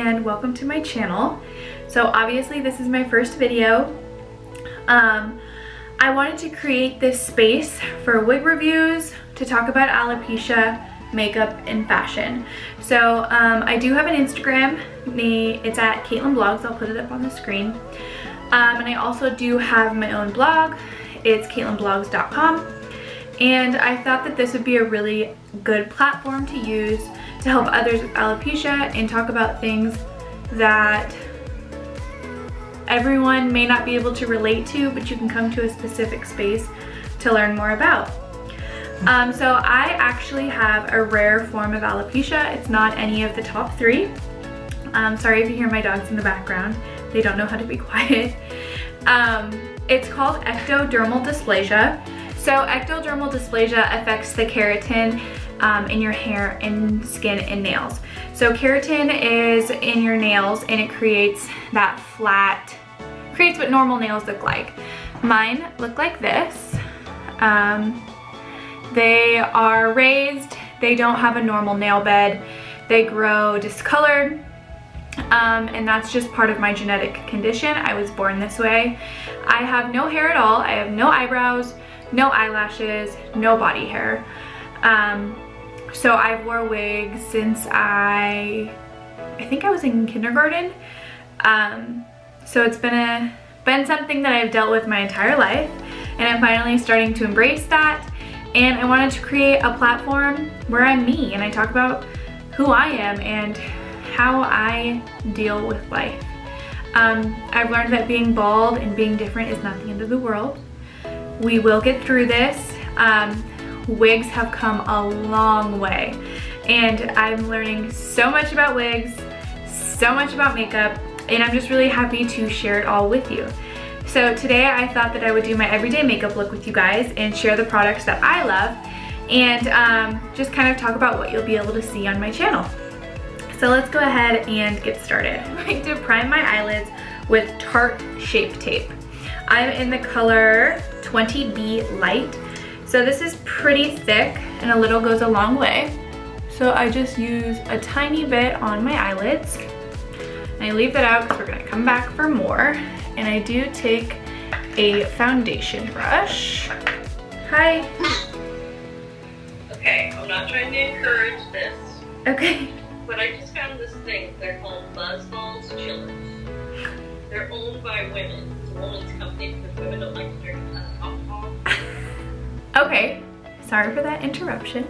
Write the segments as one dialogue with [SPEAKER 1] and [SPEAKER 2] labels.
[SPEAKER 1] and welcome to my channel. So obviously this is my first video. I wanted to create this space for wig reviews, to talk about alopecia, makeup, and fashion. So I do have an Instagram, it's at Caitlin Blogs, I'll put it up on the screen. And I also do have my own blog, it's caitlinblogs.com. And I thought that this would be a really good platform to use to help others with alopecia and talk about things that everyone may not be able to relate to, but you can come to a specific space to learn more about. So I actually have a rare form of alopecia. It's not any of the top three. Sorry if you hear my dogs in the background. They don't know how to be quiet. It's called Ectodermal Dysplasia. So ectodermal dysplasia affects the keratin in your hair and skin and nails. So keratin is in your nails and it creates that flat, creates what normal nails look like. Mine look like this. They are raised, they don't have a normal nail bed, they grow discolored, and that's just part of my genetic condition. I was born this way. I have no hair at all, I have no eyebrows, no eyelashes, no body hair. So I've wore wigs since I think I was in kindergarten. So it's been something that I've dealt with my entire life, and I'm finally starting to embrace that. And I wanted to create a platform where I'm me and I talk about who I am and how I deal with life. I've learned that being bald and being different is not the end of the world. We will get through this. Wigs have come a long way, and I'm learning so much about wigs, so much about makeup, and I'm just really happy to share it all with you. So today I thought that I would do my everyday makeup look with you guys and share the products that I love, and just kind of talk about what you'll be able to see on my channel. So let's go ahead and get started. I'm going to prime my eyelids with Tarth Shape Tape. I'm in the color 20B Light. So this is pretty thick and a little goes a long way. So I just use a tiny bit on my eyelids. And I leave that out because we're gonna come back for more. And I do take a foundation brush. Hi.
[SPEAKER 2] Okay, I'm not trying to encourage this.
[SPEAKER 1] Okay.
[SPEAKER 2] But I just found this thing. They're called Buzzballs Chillers. They're owned by women. It's a woman's company because women don't like to drink alcohol.
[SPEAKER 1] Okay, sorry for that interruption.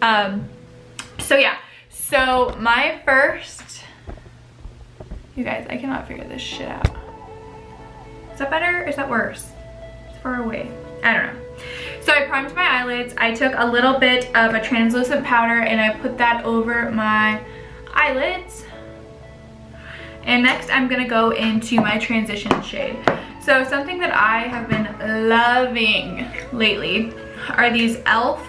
[SPEAKER 1] So yeah, so my first, you guys, I cannot figure this shit out. Is that better or is that worse? It's far away. I don't know. So I primed my eyelids. I took a little bit of a translucent powder and I put that over my eyelids. And next I'm gonna go into my transition shade. So something that I have been loving lately are these e.l.f.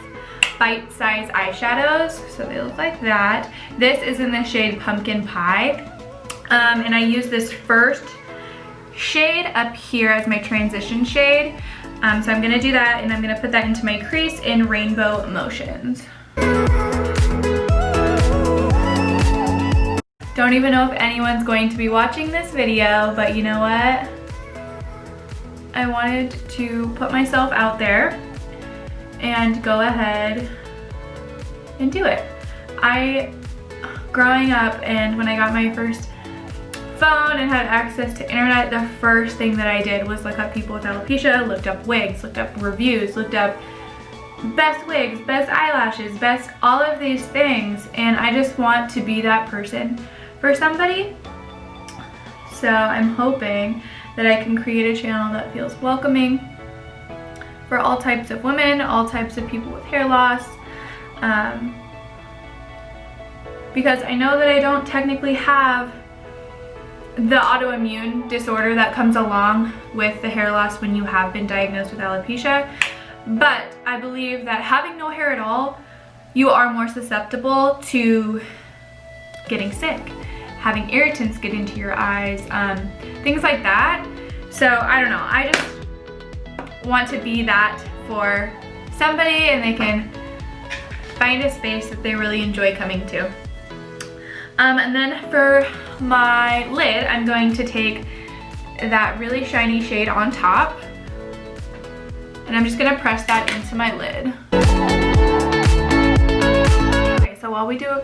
[SPEAKER 1] bite-sized eyeshadows. So they look like that. This is in the shade Pumpkin Pie. And I use this first shade up here as my transition shade. So I'm gonna do that and I'm gonna put that into my crease in Rainbow Motions. Don't even know if anyone's going to be watching this video, but you know what? I wanted to put myself out there and go ahead and do it. Growing up and when I got my first phone and had access to internet, the first thing that I did was look up people with alopecia, looked up wigs, looked up reviews, looked up best wigs, best eyelashes, best all of these things, and I just want to be that person for somebody. So I'm hoping that I can create a channel that feels welcoming for all types of women, all types of people with hair loss, because I know that I don't technically have the autoimmune disorder that comes along with the hair loss when you have been diagnosed with alopecia, but I believe that having no hair at all, you are more susceptible to getting sick, having irritants get into your eyes, things like that. So I don't know, I just want to be that for somebody and they can find a space that they really enjoy coming to. And then for my lid, I'm going to take that really shiny shade on top, and I'm just gonna press that into my lid. Okay, so while we do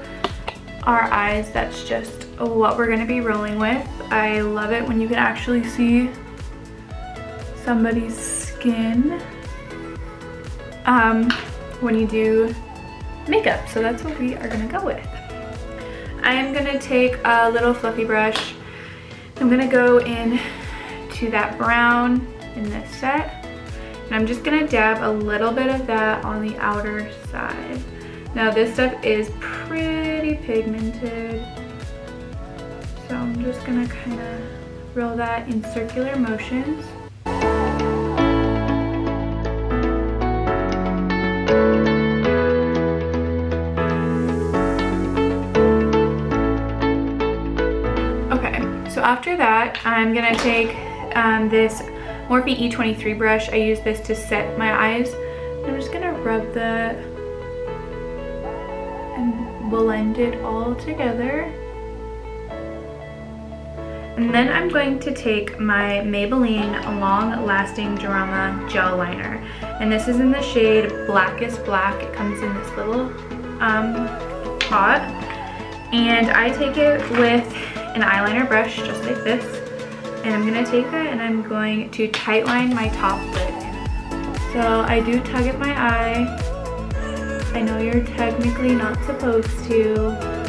[SPEAKER 1] our eyes, that's just what we're gonna be rolling with. I love it when you can actually see somebody's skin when you do makeup, so that's what we are gonna go with. I am gonna take a little fluffy brush. I'm gonna go in to that brown in this set, and I'm just gonna dab a little bit of that on the outer side. Now this stuff is pretty pigmented, so I'm just gonna kind of roll that in circular motions. So after that, I'm gonna take this Morphe E23 brush. I use this to set my eyes. I'm just gonna rub that and blend it all together. And then I'm going to take my Maybelline Long Lasting Drama Gel Liner. And this is in the shade Blackest Black. It comes in this little pot. And I take it with an eyeliner brush just like this, and I'm gonna take that and I'm going to tightline my top lid. So I do tug at my eye. I know you're technically not supposed to.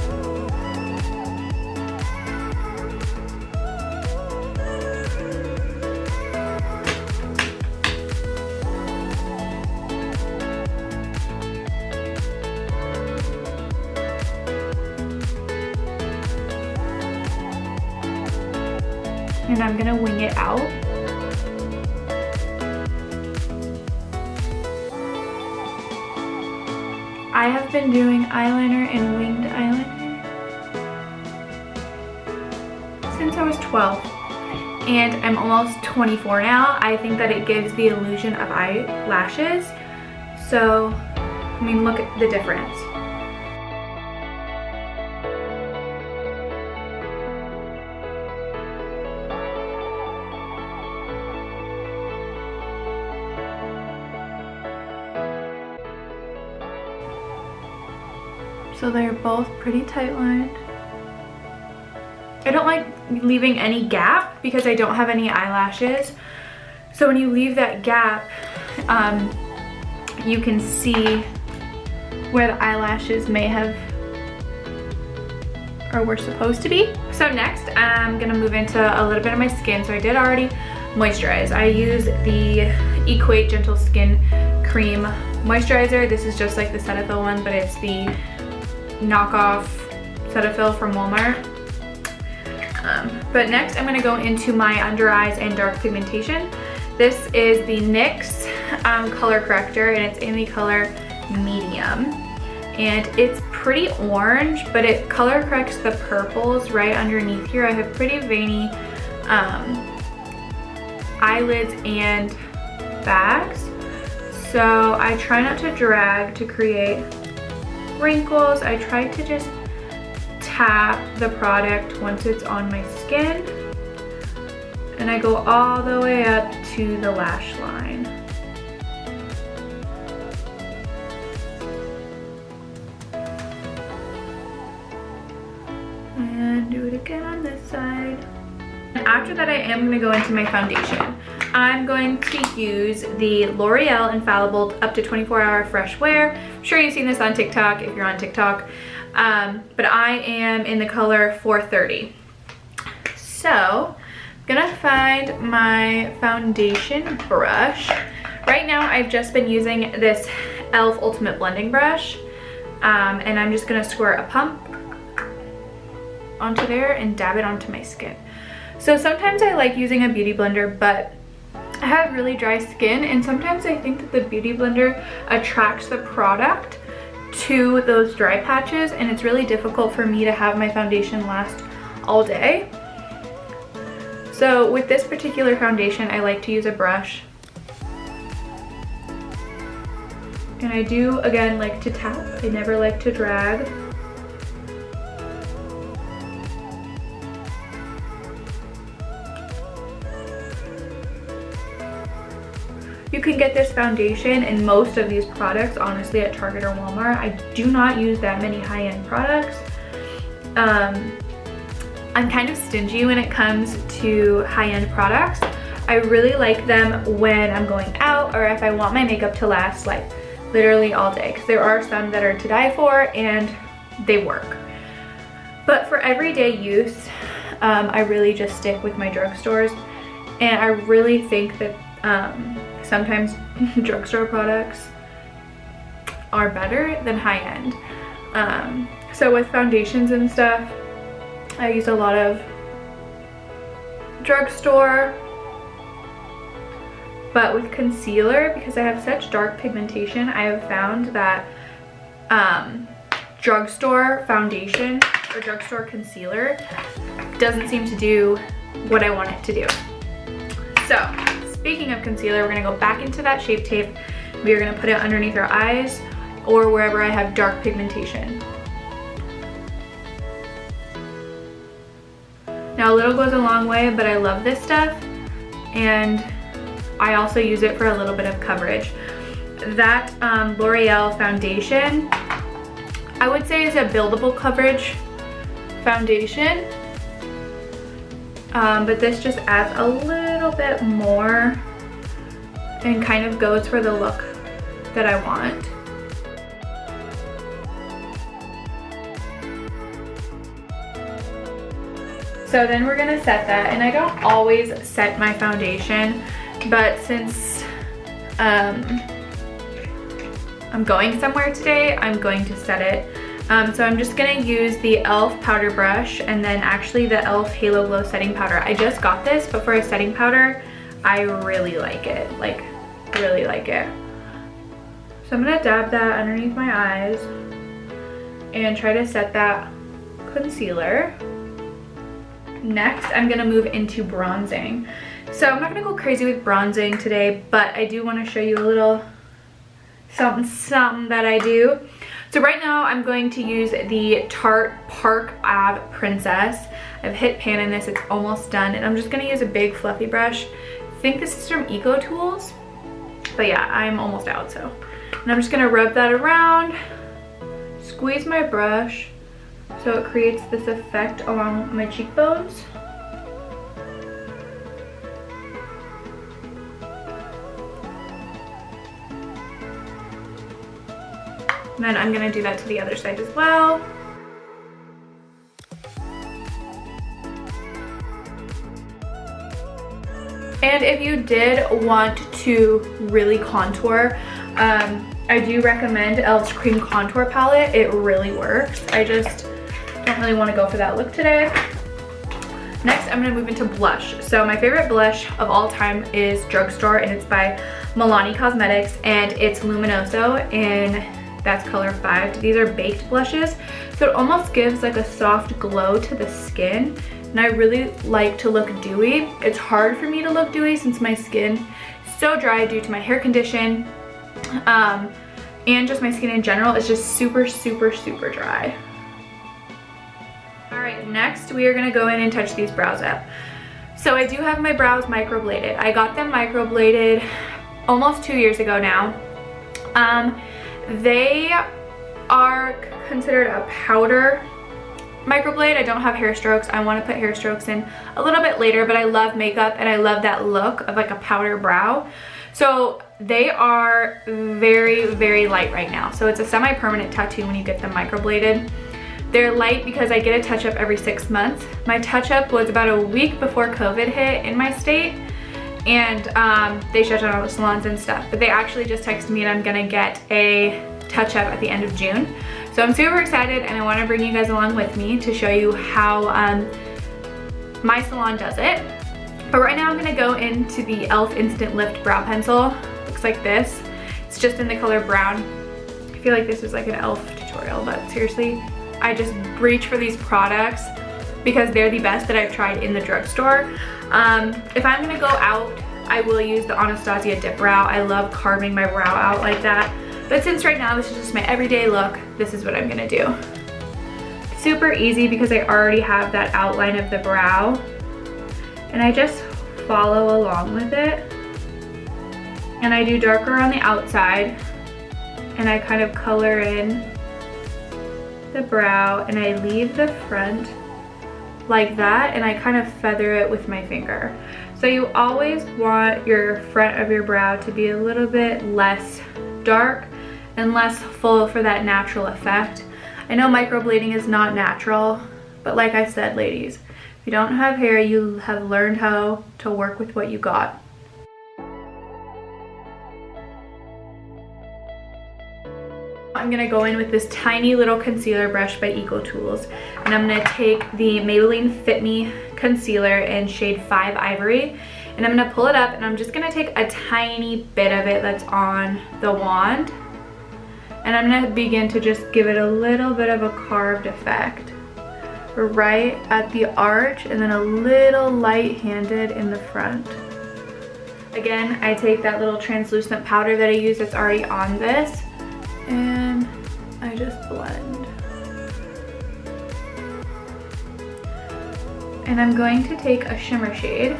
[SPEAKER 1] And I'm gonna wing it out. I have been doing eyeliner and winged eyeliner since I was 12, and I'm almost 24 now. I think that it gives the illusion of eyelashes. So, I mean, look at the difference. So they're both pretty tight lined. I don't like leaving any gap because I don't have any eyelashes. So when you leave that gap, you can see where the eyelashes may have or were supposed to be. So next, I'm gonna move into a little bit of my skin. So I did already moisturize. I use the Equate Gentle Skin Cream Moisturizer. This is just like the Cetaphil one, but it's the knockoff Cetaphil from Walmart. But next I'm going to go into my under eyes and dark pigmentation. This is the NYX color corrector, and it's in the color medium, and it's pretty orange, but it color corrects the purples right underneath here. I have pretty veiny eyelids and bags, so I try not to drag to create wrinkles. I try to just tap the product once it's on my skin, and I go all the way up to the lash line. And do it again on this side. And after that, I am going to go into my foundation. I'm going to use the L'Oreal Infallible Up to 24-Hour Fresh Wear. I'm sure you've seen this on TikTok if you're on TikTok. But I am in the color 430. So I'm gonna find my foundation brush. Right now I've just been using this e.l.f. Ultimate Blending Brush, and I'm just gonna squirt a pump onto there and dab it onto my skin. So sometimes I like using a beauty blender, but I have really dry skin, and sometimes I think that the beauty blender attracts the product to those dry patches, and it's really difficult for me to have my foundation last all day. So with this particular foundation, I like to use a brush, and I do again like to tap. I never like to drag. get this foundation and most of these products, honestly, at Target or Walmart. I do not use that many high-end products. I'm kind of stingy when it comes to high-end products. I really like them when I'm going out or if I want my makeup to last like literally all day, because there are some that are to die for and they work. But for everyday use, I really just stick with my drugstores, and I really think that sometimes drugstore products are better than high-end. So with foundations and stuff, I use a lot of drugstore. But with concealer, because I have such dark pigmentation, I have found that drugstore foundation or drugstore concealer doesn't seem to do what I want it to do. So speaking of concealer, we're gonna go back into that Shape Tape. We are gonna put it underneath our eyes or wherever I have dark pigmentation. Now a little goes a long way, but I love this stuff, and I also use it for a little bit of coverage. That L'Oreal foundation, I would say is a buildable coverage foundation, but this just adds a little bit more and kind of goes for the look that I want. So then we're gonna set that, and I don't always set my foundation, but since I'm going somewhere today, I'm going to set it. So I'm just gonna use the e.l.f. powder brush and then actually the e.l.f. Halo Glow setting powder. I just got this, but for a setting powder, I really like it, like really like it. So I'm gonna dab that underneath my eyes and try to set that concealer. Next, I'm gonna move into bronzing. So I'm not gonna go crazy with bronzing today, but I do wanna show you a little something that I do. So right now I'm going to use the Tarte Park Ave Princess. I've hit pan in this, it's almost done, and I'm just gonna use a big fluffy brush. I think this is from Eco Tools, but yeah, I'm almost out, so. And I'm just gonna rub that around, squeeze my brush, so it creates this effect along my cheekbones. And then I'm gonna do that to the other side as well. And if you did want to really contour, I do recommend e.l.f.'s Cream Contour Palette. It really works. I just don't really want to go for that look today. Next, I'm gonna move into blush. So my favorite blush of all time is Drugstore, and it's by Milani Cosmetics, and it's Luminoso, and that's color 5. These are baked blushes, so it almost gives like a soft glow to the skin, and I really like to look dewy. It's hard for me to look dewy since my skin is so dry due to my hair condition, and just my skin in general is just super, super, super dry. Alright, next we are going to go in and touch these brows up. So I do have my brows microbladed. I got them microbladed almost 2 years ago now. They are considered a powder microblade. I don't have hair strokes. I want to put hair strokes in a little bit later, but I love makeup and I love that look of like a powder brow. So they are very, very light right now. So it's a semi-permanent tattoo when you get them microbladed. They're light because I get a touch-up every 6 months. My touch-up was about a week before COVID hit in my state, and they shut down all the salons and stuff. But they actually just texted me and I'm gonna get a touch-up at the end of June. So I'm super excited, and I wanna bring you guys along with me to show you how my salon does it. But right now I'm gonna go into the e.l.f. Instant Lift Brow Pencil. Looks like this. It's just in the color brown. I feel like this is like an e.l.f. tutorial, but seriously, I just reach for these products because they're the best that I've tried in the drugstore. If I'm gonna go out, I will use the Anastasia Dip Brow. I love carving my brow out like that. But since right now this is just my everyday look, this is what I'm gonna do. Super easy because I already have that outline of the brow. And I just follow along with it. and I do darker on the outside, and I kind of color in the brow, and I leave the front like that, and I kind of feather it with my finger. So you always want your front of your brow to be a little bit less dark and less full for that natural effect. I know microblading is not natural, but like I said, ladies, if you don't have hair, you have learned how to work with what you got. I'm gonna go in with this tiny little concealer brush by EcoTools, and I'm gonna take the Maybelline Fit Me concealer in shade 5 Ivory, and I'm gonna pull it up, and I'm just gonna take a tiny bit of it that's on the wand, and I'm gonna begin to just give it a little bit of a carved effect right at the arch, and then a little light-handed in the front. Again, I take that little translucent powder that I use that's already on this, and I just blend. And I'm going to take a shimmer shade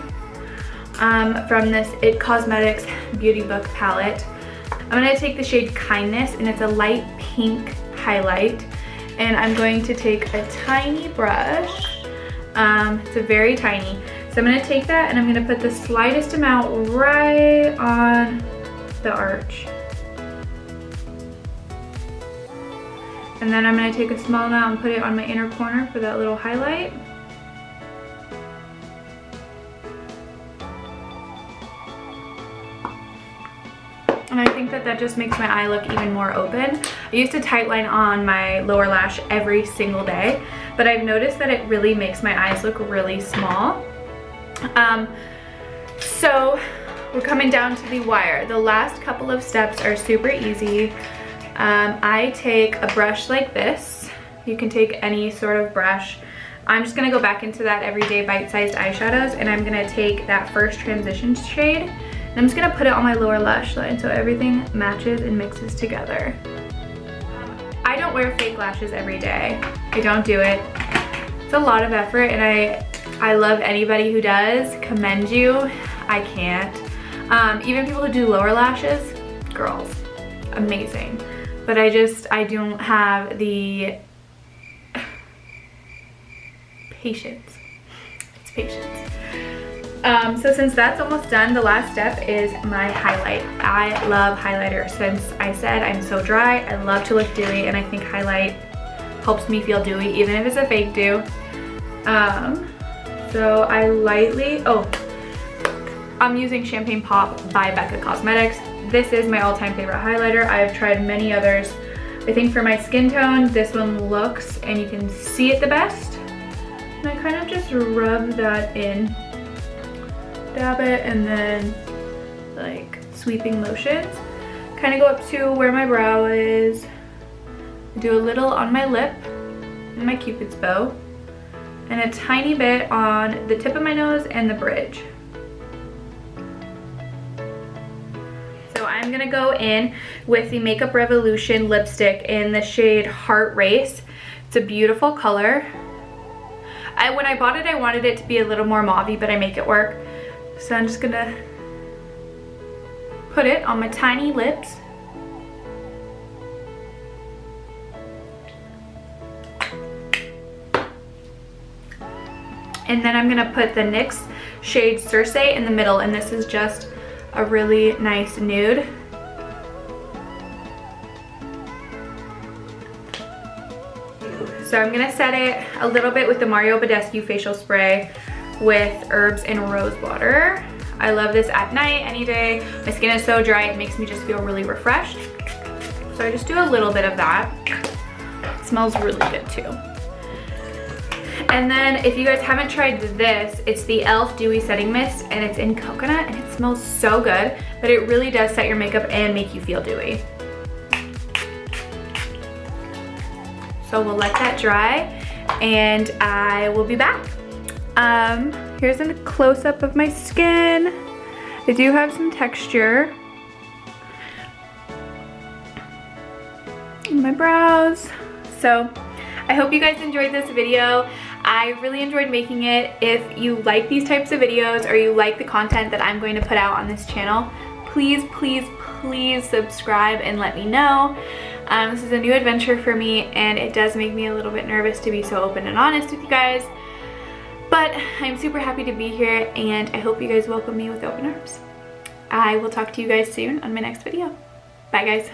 [SPEAKER 1] from this It Cosmetics Beauty Book palette. I'm going to take the shade Kindness, and it's a light pink highlight. And I'm going to take a tiny brush. It's a very tiny. So I'm going to take that, and I'm going to put the slightest amount right on the arch. And then I'm going to take a small amount and put it on my inner corner for that little highlight. And I think that that just makes my eye look even more open. I used to tightline on my lower lash every single day, but I've noticed that it really makes my eyes look really small. So we're coming down to the wire. The last couple of steps are super easy. I take a brush like this. You can take any sort of brush. I'm just gonna go back into that Everyday Bite-Sized Eyeshadows, and I'm gonna take that first transition shade, and I'm just gonna put it on my lower lash line so everything matches and mixes together. I don't wear fake lashes every day. I don't do it. It's a lot of effort, and I love anybody who does. Commend you. I can't. Even people who do lower lashes, girls, amazing. But I don't have the patience. It's patience. So since that's almost done, the last step is my highlight. I love highlighter. Since I said I'm so dry, I love to look dewy, and I think highlight helps me feel dewy, even if it's a fake dew. So I lightly, I'm using Champagne Pop by Becca Cosmetics. This is my all-time favorite highlighter. I've tried many others. I think for my skin tone, this one looks, and you can see it the best. And I kind of just rub that in, dab it, and then like sweeping motions. Kind of go up to where my brow is. Do a little on my lip and my Cupid's bow, and a tiny bit on the tip of my nose and the bridge. So I'm gonna go in with the Makeup Revolution lipstick in the shade Heart Race. It's a beautiful color. When I bought it, I wanted it to be a little more mauve-y, but I make it work. So I'm just gonna put it on my tiny lips. And then I'm gonna put the NYX shade Circe in the middle, and this is just a really nice nude. So I'm gonna set it a little bit with the Mario Badescu facial spray with herbs and rose water. I love this at night, any day. My skin is so dry, it makes me just feel really refreshed. So I just do a little bit of that. It smells really good too. And then if you guys haven't tried this, it's the e.l.f. Dewy Setting Mist, and it's in coconut, and it smells so good, but it really does set your makeup and make you feel dewy. So we'll let that dry, and I will be back. Here's a close-up of my skin. I do have some texture in my brows. So I hope you guys enjoyed this video. I really enjoyed making it. If you like these types of videos, or you like the content that I'm going to put out on this channel, please, please, please subscribe and let me know. This is a new adventure for me, and it does make me a little bit nervous to be so open and honest with you guys. But I'm super happy to be here, and I hope you guys welcome me with open arms. I will talk to you guys soon on my next video. Bye, guys.